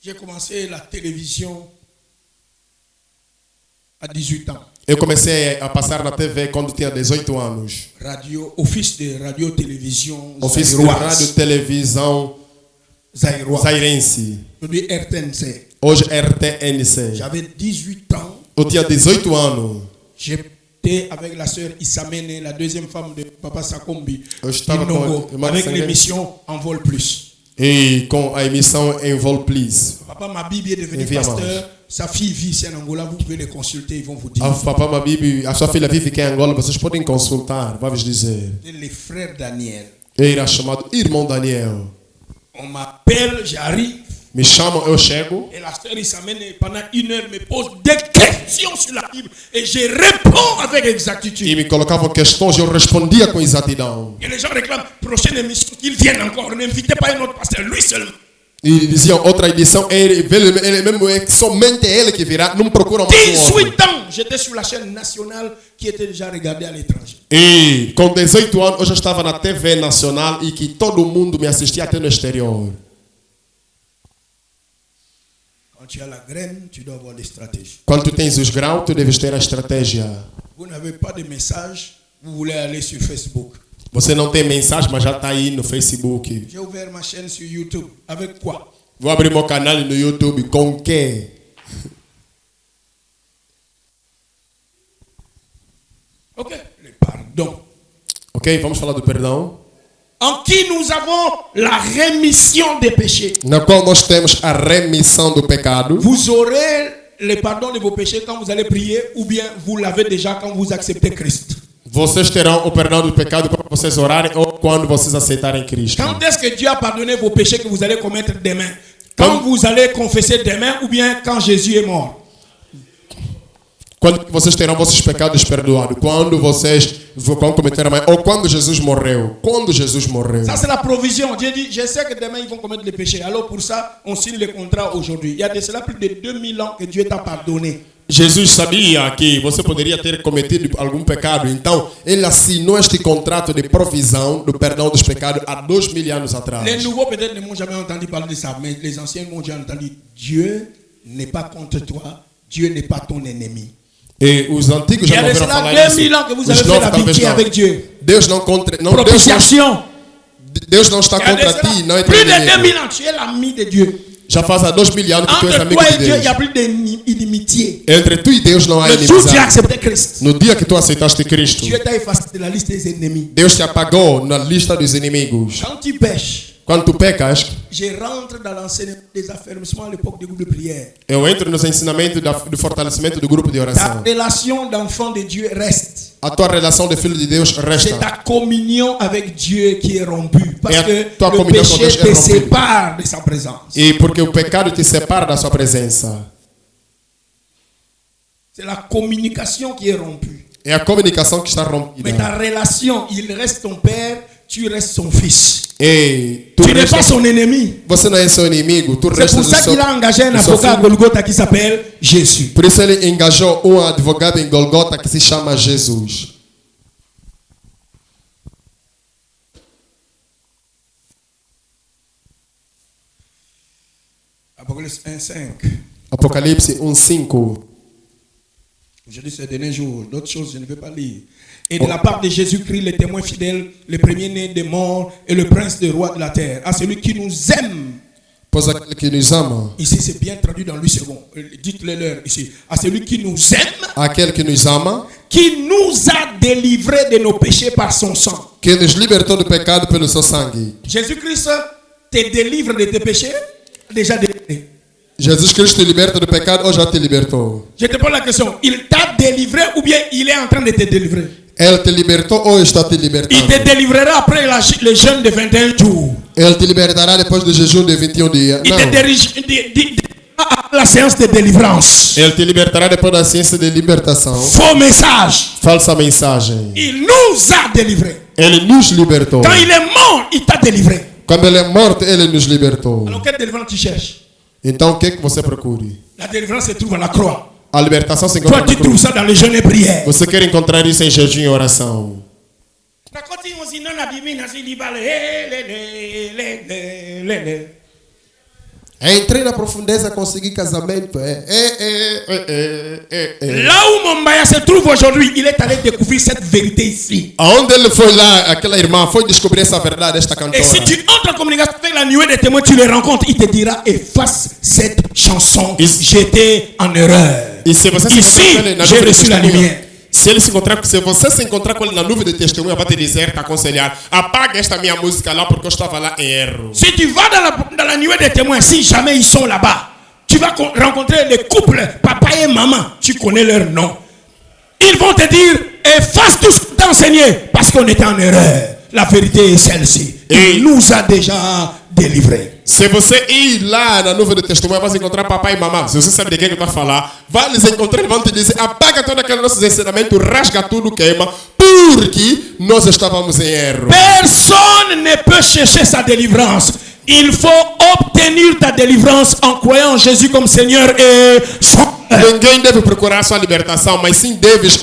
J'ai commencé la télévision à 18 ans. Eu comecei a passar na TV quando tinha 18 anos. Radio, office de radio-télévision Ofício de rádio e televisão zaïroise. zairense. Aujourd'hui RTNC. Hoje RTNC. J'avais 18 ans. Eu tinha 18 anos. J'étais avec la sœur Issamene, la deuxième femme de Papa Sakombi, Eu estava Kinongo, com a irmã avec Sangue. l'émission Envol Plus. E com a emissão Envol Please. Papa Mabibi est devenu Envia pasteur. Sa fille vit ici en Angola. Vous pouvez les consulter, ils vont vous dire. A Papá Mabibi, a sua filha vive aqui em Angola, vocês podem consultar, vai vos dizer. Les frères Daniel. Ele era chamado Irmão Daniel. On m'appelle, j'arrive. Me chamam, eu chego. Et la sœur Issamene, pendant 1 heure, me pose des questions sur la Bible. Et je réponds avec exactitude. E me colocavam questões e eu respondia com exatidão. Et les gens réclament, prochaine émission, qu'ils viennent encore. N'invitez pas un autre pasteur, lui seul. E diziam outra edição, ele mesmo é somente ele que virá, não procuram mais um outro. 18 ans, j'étais sur la chaîne nationale qui était déjà regardée à l'étranger. E com 18 anos eu já estava na TV nacional e que todo mundo me assistia até no exterior. Quand tu as la graine, tu dois avoir des stratégies. Quando tu tens os graus, tu deves ter a estratégia. Vous n'avez pas de message, vous voulez aller sur Facebook. Você não tem mensagem, mas já está aí no Facebook. J'ai ouvert ma chaîne sur YouTube. Avec quoi? Vou abrir meu canal no YouTube. Com o quê? Ok. Le pardon. Ok, vamos falar do perdão. En qui nous avons la rémission des péchés. Na qual nós temos a remissão do pecado. Vous aurez le pardon de vos péchés quand vous allez prier ou bien vous l'avez déjà quand vous acceptez Christ. Vocês terão o perdão do pecado quando vocês orarem ou quando vocês aceitarem Cristo. Quand est-ce que Dieu a pardonné vos péchés que vous allez commettre demain? Quand vous allez confesser demain ou bien quand Jésus est mort? Quando vocês terão vossos pecados perdoados? Quando vocês vão cometer amanhã ou quando Jesus morreu? Quando Jesus morreu. Ça c'est la provision. Dieu dit, je sais que demain ils vont commettre les péchés. Alors pour ça, on signe le contrat aujourd'hui. Il y a de cela plus de 2000 ans que Dieu t'a pardonné. Jesus sabia que você poderia ter cometido algum pecado, então ele assinou este contrato de provisão do perdão dos pecados há 2000 anos atrás. Les nouveaux peut-être ne m'ont jamais entendu parler de ça, mais les anciens m'ont déjà entendu. Dieu n'est pas contre toi, Dieu n'est pas ton ennemi. E os antigos Il y já a não de ouviram cela falar 2000 ans que vous avez Os fait novos talvez l'amitié não. avec Dieu. Deus não contra, não, Propitiation. Deus não está Il y a de contra cela ti, não é teu plus de inimigo. 2000 ans, tu es l'ami de Dieu. Já faz há 2000 anos que tu és Entre amigo toi de et Dieu, il Deus. n'y a plus d'inimitié. Entre tu e Deus não há Le jour où tu as inimizade. accepté Christ, No dia que tu aceitaste Cristo, Dieu t'a effacé de la liste des ennemis. Deus te apagou na lista dos inimigos. Quand tu pêches, Quando tu pecas, je rentre dans l'enseignement des affermissements à l'époque du groupe de prière. eu entro nos ensinamentos do fortalecimento do grupo de Ta oração. relation d'enfant de Dieu reste. A tua relação de filho de Deus C'est resta. ta communion avec Dieu qui est rompue. Parce Et que ta le communion avec péché Dieu est te rompue. sépare de sa présence. E porque o pecado te separa da sua presença. C'est la communication qui est rompue. É a comunicação que está Mais rompida. ta relation, il reste ton père, tu restes son fils. E Tu n'es pas son ennemi. você não é seu inimigo, tu C'est restas pour ça do seu, qu'il a engagé un do seu avocat à filho. Golgotha qui s'appelle Jésus. Por isso ele engajou um advogado em Golgota que se chama Jesus. Apocalypse 1:5. Apocalipse 1:5. Je dis ces derniers jours, d'autres choses je ne vais pas lire. Et de la part de Jésus-Christ, le témoin fidèle, le premier-né des morts et le prince des rois de la terre, à celui qui nous aime. Pois aquele que nos ama, Ici, c'est bien traduit dans Louis II. Dites-le leur ici. À celui qui nous aime, aquele que nos ama, qui nous a délivrés de nos péchés par son sang. que nos libertou do pecado pelo seu sangue. Jésus-Christ te délivre de tes péchés, déjà délivré. Jesus Cristo te liberta do pecado ou já te libertou? Je te pose la question, il t'a délivré ou bien il est en train de te délivrer? Ele te libertou ou está te Il libertando? te délivrera après le jeûne de 21 jours. Ele te libertará depois do jejum de 21 dias? Il te Não. dirigera à la séance de délivrance. Ele te libertará depois da ciência de libertação. Faux message. Falsa mensagem. Il nous a délivrés. Ele nos libertou. Quand il est mort, il t'a délivré. Quando ele é morto, ele nos libertou. Alors quelle délivrance tu cherches? Então, o que é que você procura? La délivrance se trouve à la croix. A libertação se Toi, encontra tu na trouves cruz. ça dans les jeûnes et prières. Você quer encontrar isso em jejum e oração. Entrei na profundeza, consegui casamento. Là où Mombaya se trouve aujourd'hui, il est allé découvrir cette vérité ici. Aonde ele foi lá, aquela irmã foi descobrir essa verdade, esta cantora. Et si tu entres en communication avec la nuée des témoins, tu les rencontres, il te dira efface cette chanson. J'étais en erreur. E se você se Ici, encontrar com ele na j'ai nuvem de reçu la testemunha, lumière. se você se encontrar com ele na nuvem de testemunha, vai te dizer, te aconselhar, apaga esta minha música lá porque eu estava lá em erro. Si tu vas dans la nuée des témoins, si jamais ils sont là-bas, tu vas rencontrer des couples, papa et maman, tu connais leur nom. Ils vont te dire, efface tout ce que t'as enseigné, parce qu'on était en erreur. La vérité est celle-ci. Il nous a déjà délivrés. Se você ir lá na nuvem de testemunha, vai encontrar papai e mamãe. Se você sabe de quem que eu estou a falar, vai les encontrar e vão te dizer, apaga todo aquele nosso ensinamento, rasga tudo, queima, porque nós estávamos em erro. Personne ne peut chercher sa délivrance. Il faut obtenir ta délivrance en croyant en Jésus comme Seigneur et Sauveur. Ninguém deve procurar sua libertação, mas sim deves,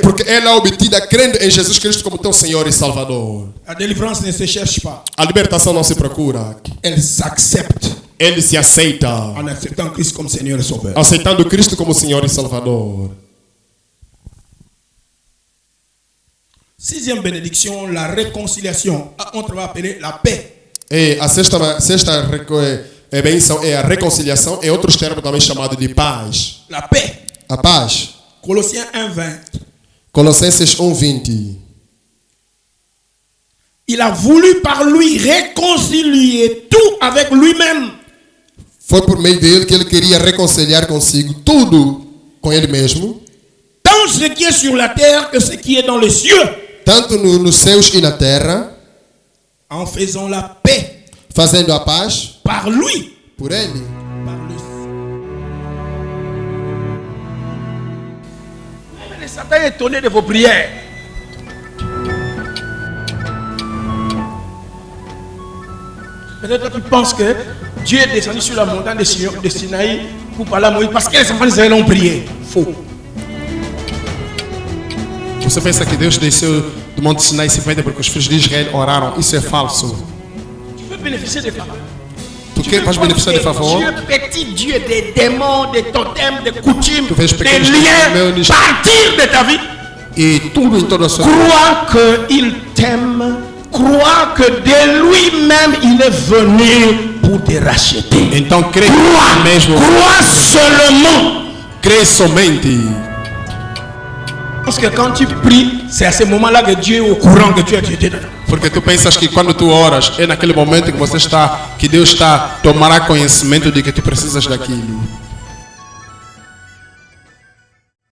porque ela é obtida crendo em Jesus Cristo como teu Senhor e Salvador. La délivrance ne se cherche pas. A libertação não se procura. Elle s'accepte Ele se aceita, en acceptant Christ comme Seigneur et Sauveur. aceitando Cristo como Senhor e Salvador. Sixième bénédiction, la réconciliation. On va appeler la paix. E a sexta bênção é a reconciliação, em outros termos também chamado de paz. La paix. A paz. Colossiens 1:20. Colossenses 1:20. Il a voulu par lui réconcilier tout avec lui-même. Foi por meio dele que ele queria reconciliar consigo tudo com ele mesmo. Tant ce qui est sur la terre que ce qui est dans les cieux. Tanto nos céus e na terra. En faisant la paix. Fazendo a paz. Par lui. Por ele. Par le... Même le Satan est étonné de vos prières. Peut-être tu penses que Dieu est descendu sur la montagne de Sinaï pour parler à Moïse parce que les enfants d'Israël ont prié. Faux. Você pensa que Deus desceu do Monte Sinai simplesmente porque os filhos de Israel oraram? Isso é falso. Tu veux bénéficier des faveurs. Tu vais bénéficier de favor? Dieu, petit Dieu, des démons, des totems, des coutumes, Tu fais des pequenos liens, demônios. partir de ta vie. E tudo em toda a sua vida. Crois qu'il t'aime. Crois que de lui-même il est venu pour te racheter. Então crê em mesmo. Crois seulement. Crê somente. Parce que quand tu pries, c'est à ce moment-là que Dieu est au courant que tu as été dedans. Porque tu pensas que quando tu oras é naquele momento que você está, que Deus tomará conhecimento de que tu precisas daquilo.